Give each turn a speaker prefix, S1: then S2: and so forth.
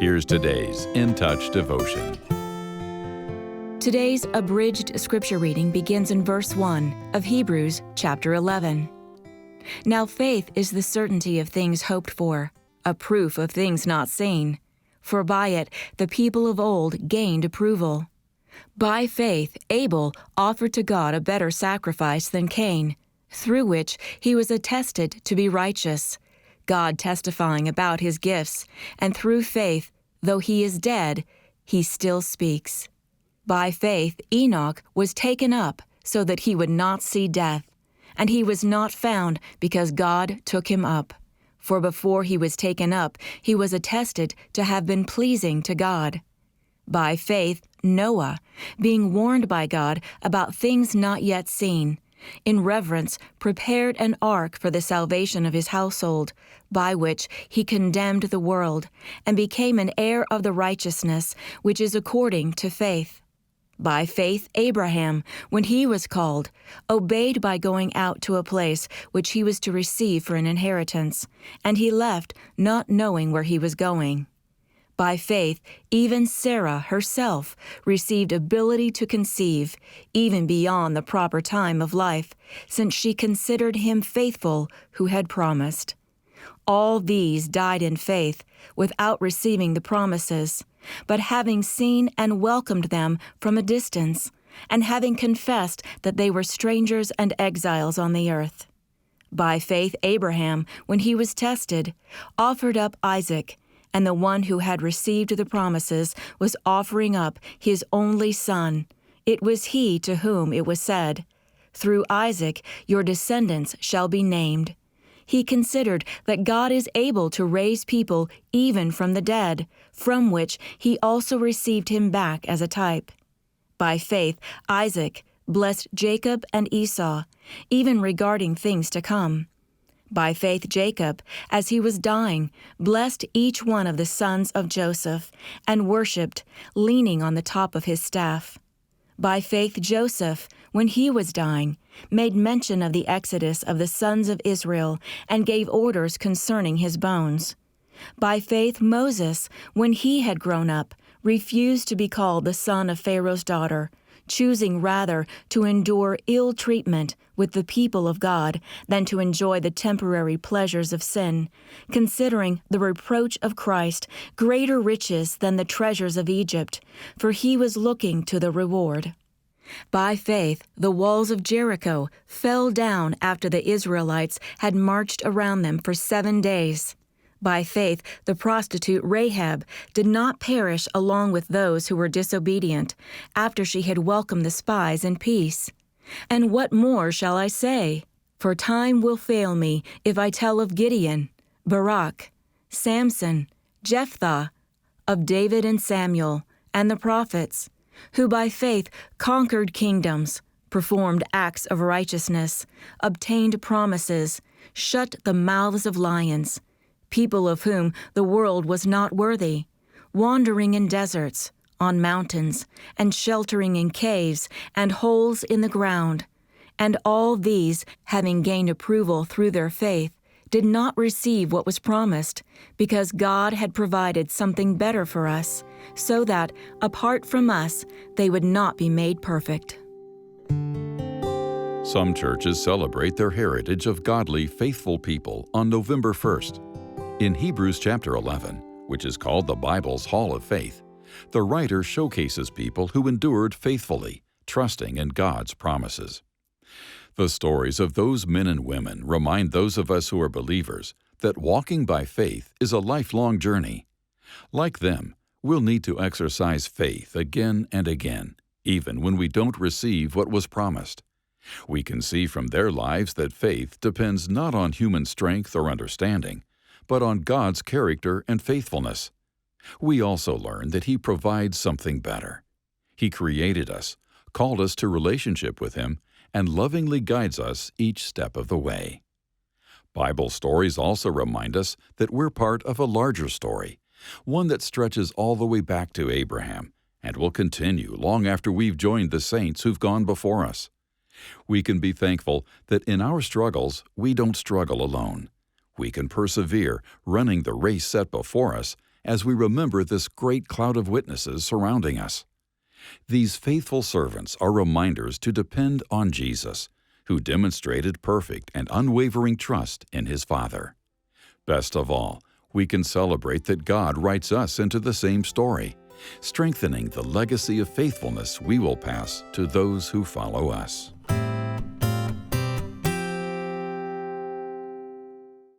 S1: Here's today's In Touch devotion.
S2: Today's abridged scripture reading begins in verse 1 of Hebrews chapter 11. Now faith is the certainty of things hoped for, a proof of things not seen. For by it the people of old gained approval. By faith Abel offered to God a better sacrifice than Cain, through which he was attested to be righteous, God testifying about his gifts, and through faith, though he is dead, he still speaks. By faith Enoch was taken up so that he would not see death, and he was not found because God took him up. For before he was taken up, he was attested to have been pleasing to God. By faith Noah, being warned by God about things not yet seen, in reverence prepared an ark for the salvation of his household, by which he condemned the world, and became an heir of the righteousness which is according to faith. By faith Abraham, when he was called, obeyed by going out to a place which he was to receive for an inheritance, and he left, not knowing where he was going. By faith, even Sarah herself received ability to conceive, even beyond the proper time of life, since she considered him faithful who had promised. All these died in faith, without receiving the promises, but having seen and welcomed them from a distance, and having confessed that they were strangers and exiles on the earth. By faith Abraham, when he was tested, offered up Isaac, and the one who had received the promises was offering up his only son. It was he to whom it was said, "Through Isaac your descendants shall be named." He considered that God is able to raise people even from the dead, from which he also received him back as a type. By faith Isaac blessed Jacob and Esau, even regarding things to come. By faith Jacob, as he was dying, blessed each one of the sons of Joseph, and worshipped, leaning on the top of his staff. By faith Joseph, when he was dying, made mention of the exodus of the sons of Israel, and gave orders concerning his bones. By faith Moses, when he had grown up, refused to be called the son of Pharaoh's daughter, choosing rather to endure ill treatment with the people of God than to enjoy the temporary pleasures of sin, considering the reproach of Christ greater riches than the treasures of Egypt, for he was looking to the reward. By faith the walls of Jericho fell down after the Israelites had marched around them for 7 days. By faith, the prostitute Rahab did not perish along with those who were disobedient, after she had welcomed the spies in peace. And what more shall I say? For time will fail me if I tell of Gideon, Barak, Samson, Jephthah, of David and Samuel, and the prophets, who by faith conquered kingdoms, performed acts of righteousness, obtained promises, shut the mouths of lions, people of whom the world was not worthy, wandering in deserts, on mountains, and sheltering in caves and holes in the ground. And all these, having gained approval through their faith, did not receive what was promised, because God had provided something better for us, so that, apart from us, they would not be made perfect.
S1: Some churches celebrate their heritage of godly, faithful people on November 1st. In Hebrews chapter 11, which is called the Bible's Hall of Faith, the writer showcases people who endured faithfully, trusting in God's promises. The stories of those men and women remind those of us who are believers that walking by faith is a lifelong journey. Like them, we'll need to exercise faith again and again, even when we don't receive what was promised. We can see from their lives that faith depends not on human strength or understanding, but on God's character and faithfulness. We also learn that He provides something better. He created us, called us to relationship with Him, and lovingly guides us each step of the way. Bible stories also remind us that we're part of a larger story, one that stretches all the way back to Abraham and will continue long after we've joined the saints who've gone before us. We can be thankful that in our struggles, we don't struggle alone. We can persevere, running the race set before us, as we remember this great cloud of witnesses surrounding us. These faithful servants are reminders to depend on Jesus, who demonstrated perfect and unwavering trust in His Father. Best of all, we can celebrate that God writes us into the same story, strengthening the legacy of faithfulness we will pass to those who follow us.